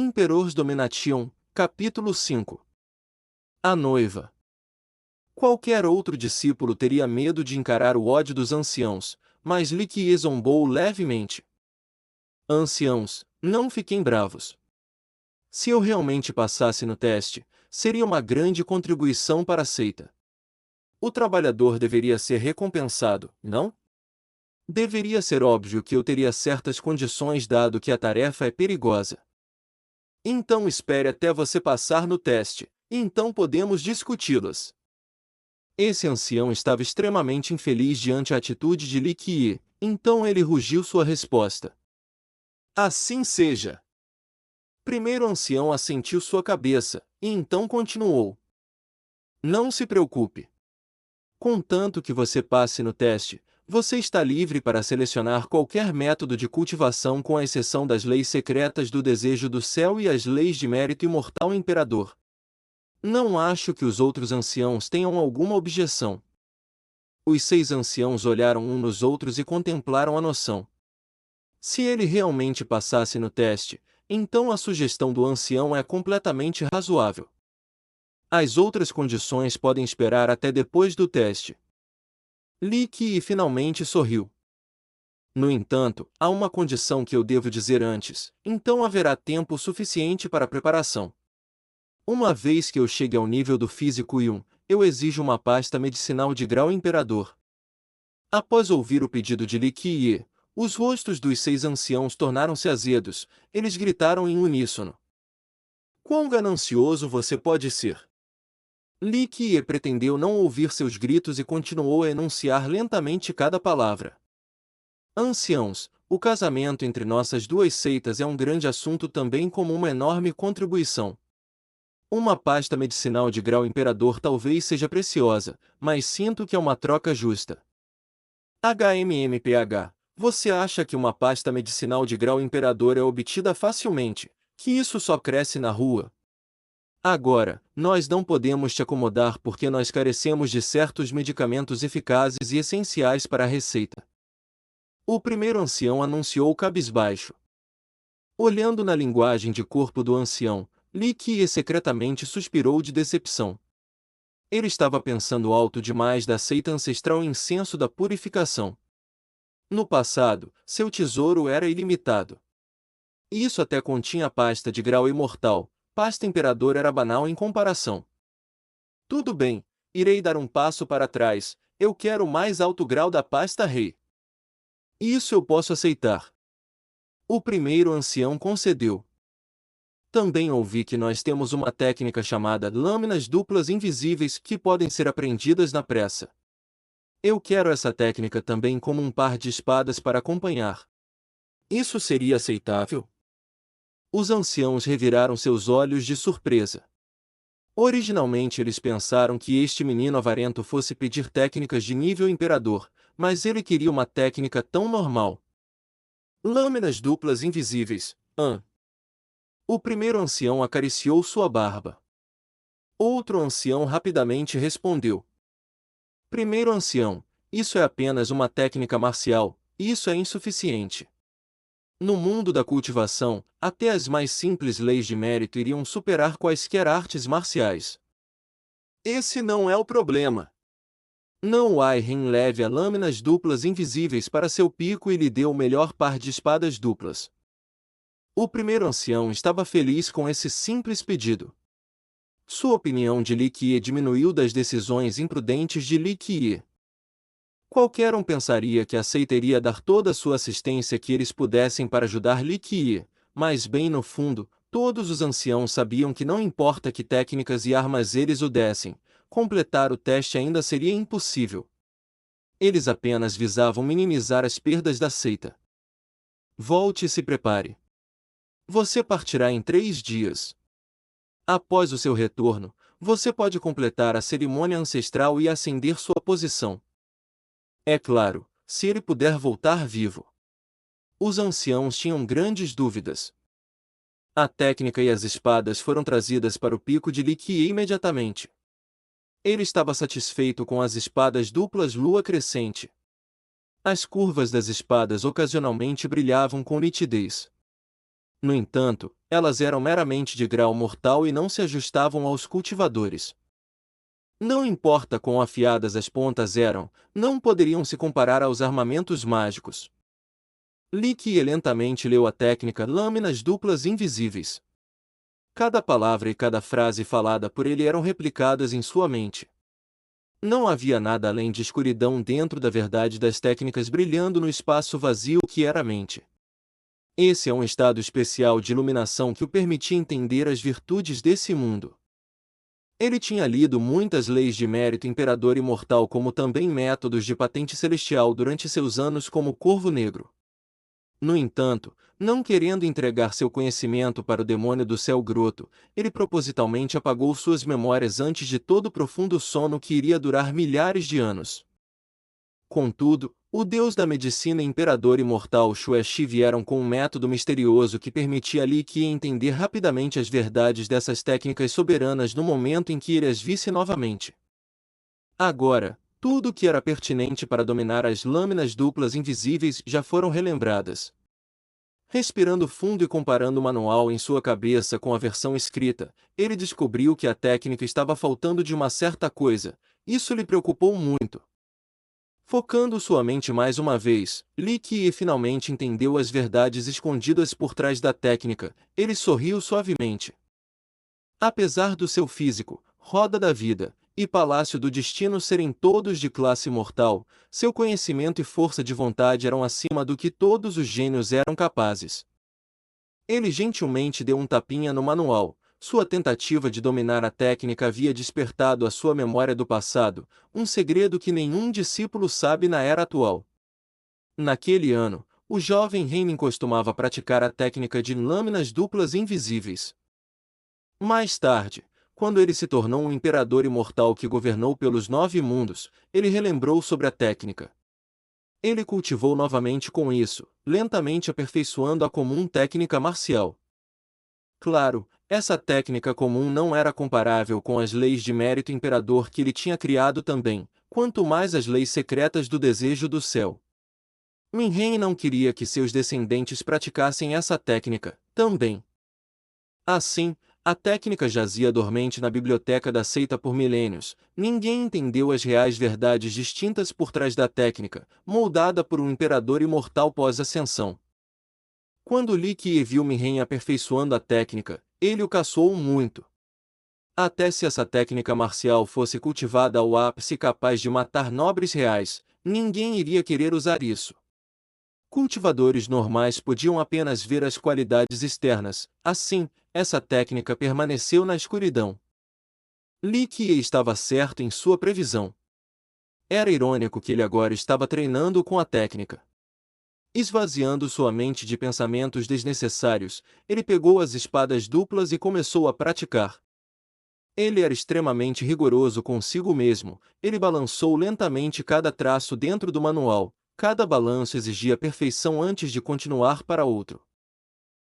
Imperors Domination, capítulo 5. A noiva. Qualquer outro discípulo teria medo de encarar o ódio dos anciãos, mas Likie zombou levemente. Anciãos, não fiquem bravos. Se eu realmente passasse no teste, seria uma grande contribuição para a seita. O trabalhador deveria ser recompensado, não? Deveria ser óbvio que eu teria certas condições dado que a tarefa é perigosa. Então espere até você passar no teste, e então podemos discuti-las. Esse ancião estava extremamente infeliz diante a atitude de Likie, então ele rugiu sua resposta. Assim seja. Primeiro o ancião assentiu sua cabeça, e então continuou. Não se preocupe. Contanto que você passe no teste, você está livre para selecionar qualquer método de cultivação com exceção das leis secretas do desejo do céu e as leis de mérito imortal imperador. Não acho que os outros anciãos tenham alguma objeção. Os 6 anciãos olharam uns nos outros e contemplaram a noção. Se ele realmente passasse no teste, então a sugestão do ancião é completamente razoável. As outras condições podem esperar até depois do teste. Likie finalmente sorriu. No entanto, há uma condição que eu devo dizer antes, então haverá tempo suficiente para a preparação. Uma vez que eu chegue ao nível do físico I, eu exijo uma pasta medicinal de grau imperador. Após ouvir o pedido de Likie, os rostos dos 6 anciãos tornaram-se azedos, eles gritaram em uníssono. Quão ganancioso você pode ser? Likie pretendeu não ouvir seus gritos e continuou a enunciar lentamente cada palavra. Anciãos, o casamento entre nossas duas seitas é um grande assunto também como uma enorme contribuição. Uma pasta medicinal de grau imperador talvez seja preciosa, mas sinto que é uma troca justa. HMMPH, você acha que uma pasta medicinal de grau imperador é obtida facilmente, que isso só cresce na rua? Agora, nós não podemos te acomodar porque nós carecemos de certos medicamentos eficazes e essenciais para a receita. O primeiro ancião anunciou cabisbaixo. Olhando na linguagem de corpo do ancião, Likie secretamente suspirou de decepção. Ele estava pensando alto demais da seita ancestral incenso da purificação. No passado, seu tesouro era ilimitado. Isso até continha pasta de grau imortal, pasta imperador era banal em comparação. Tudo bem, irei dar um passo para trás, eu quero o mais alto grau da pasta rei. Isso eu posso aceitar. O primeiro ancião concedeu. Também ouvi que nós temos uma técnica chamada lâminas duplas invisíveis que podem ser aprendidas na pressa. Eu quero essa técnica também como um par de espadas para acompanhar. Isso seria aceitável? Os anciãos reviraram seus olhos de surpresa. Originalmente eles pensaram que este menino avarento fosse pedir técnicas de nível imperador, mas ele queria uma técnica tão normal. Lâminas duplas invisíveis, O primeiro ancião acariciou sua barba. Outro ancião rapidamente respondeu. Primeiro ancião, isso é apenas uma técnica marcial, isso é insuficiente. No mundo da cultivação, até as mais simples leis de mérito iriam superar quaisquer artes marciais. Esse não é o problema. Não Wairen leve a lâminas duplas invisíveis para seu pico e lhe dê o melhor par de espadas duplas. O primeiro ancião estava feliz com esse simples pedido. Sua opinião de Likie diminuiu das decisões imprudentes de Likie. Qualquer um pensaria que a seita iria dar toda a sua assistência que eles pudessem para ajudar Likie, mas bem no fundo, todos os anciãos sabiam que não importa que técnicas e armas eles o dessem, completar o teste ainda seria impossível. Eles apenas visavam minimizar as perdas da seita. Volte e se prepare. Você partirá em 3 dias. Após o seu retorno, você pode completar a cerimônia ancestral e ascender sua posição. É claro, se ele puder voltar vivo. Os anciãos tinham grandes dúvidas. A técnica e as espadas foram trazidas para o pico de Likie imediatamente. Ele estava satisfeito com as espadas duplas lua crescente. As curvas das espadas ocasionalmente brilhavam com nitidez. No entanto, elas eram meramente de grau mortal e não se ajustavam aos cultivadores. Não importa quão afiadas as pontas eram, não poderiam se comparar aos armamentos mágicos. Li Qiye lentamente leu a técnica lâminas duplas invisíveis. Cada palavra e cada frase falada por ele eram replicadas em sua mente. Não havia nada além de escuridão dentro da verdade das técnicas brilhando no espaço vazio que era a mente. Esse é um estado especial de iluminação que o permitia entender as virtudes desse mundo. Ele tinha lido muitas leis de mérito imperador imortal como também métodos de patente celestial durante seus anos como Corvo Negro. No entanto, não querendo entregar seu conhecimento para o demônio do céu groto, ele propositalmente apagou suas memórias antes de todo o profundo sono que iria durar milhares de anos. Contudo, o deus da medicina e imperador imortal Shueshi vieram com um método misterioso que permitia a Li Qiye entender rapidamente as verdades dessas técnicas soberanas no momento em que ele as visse novamente. Agora, tudo o que era pertinente para dominar as lâminas duplas invisíveis já foram relembradas. Respirando fundo e comparando o manual em sua cabeça com a versão escrita, ele descobriu que a técnica estava faltando de uma certa coisa. Isso lhe preocupou muito. Focando sua mente mais uma vez, Li Qiye finalmente entendeu as verdades escondidas por trás da técnica. Ele sorriu suavemente. Apesar do seu físico, roda da vida e palácio do destino serem todos de classe mortal, seu conhecimento e força de vontade eram acima do que todos os gênios eram capazes. Ele gentilmente deu um tapinha no manual. Sua tentativa de dominar a técnica havia despertado a sua memória do passado, um segredo que nenhum discípulo sabe na era atual. Naquele ano, o jovem Heimin costumava praticar a técnica de lâminas duplas invisíveis. Mais tarde, quando ele se tornou um imperador imortal que governou pelos 9 mundos, ele relembrou sobre a técnica. Ele cultivou novamente com isso, lentamente aperfeiçoando a comum técnica marcial. Claro, essa técnica comum não era comparável com as leis de mérito imperador que ele tinha criado também, quanto mais as leis secretas do desejo do céu. Minhen não queria que seus descendentes praticassem essa técnica, também. Assim, a técnica jazia dormente na biblioteca da seita por milênios. Ninguém entendeu as reais verdades distintas por trás da técnica, moldada por um imperador imortal pós-ascensão. Quando Li Qiye viu Minhen aperfeiçoando a técnica, ele o caçoou muito. Até se essa técnica marcial fosse cultivada ao ápice capaz de matar nobres reais, ninguém iria querer usar isso. Cultivadores normais podiam apenas ver as qualidades externas. Assim, essa técnica permaneceu na escuridão. Li Qiye estava certo em sua previsão. Era irônico que ele agora estava treinando com a técnica. Esvaziando sua mente de pensamentos desnecessários, ele pegou as espadas duplas e começou a praticar. Ele era extremamente rigoroso consigo mesmo. Ele balançou lentamente cada traço dentro do manual. Cada balanço exigia perfeição antes de continuar para outro.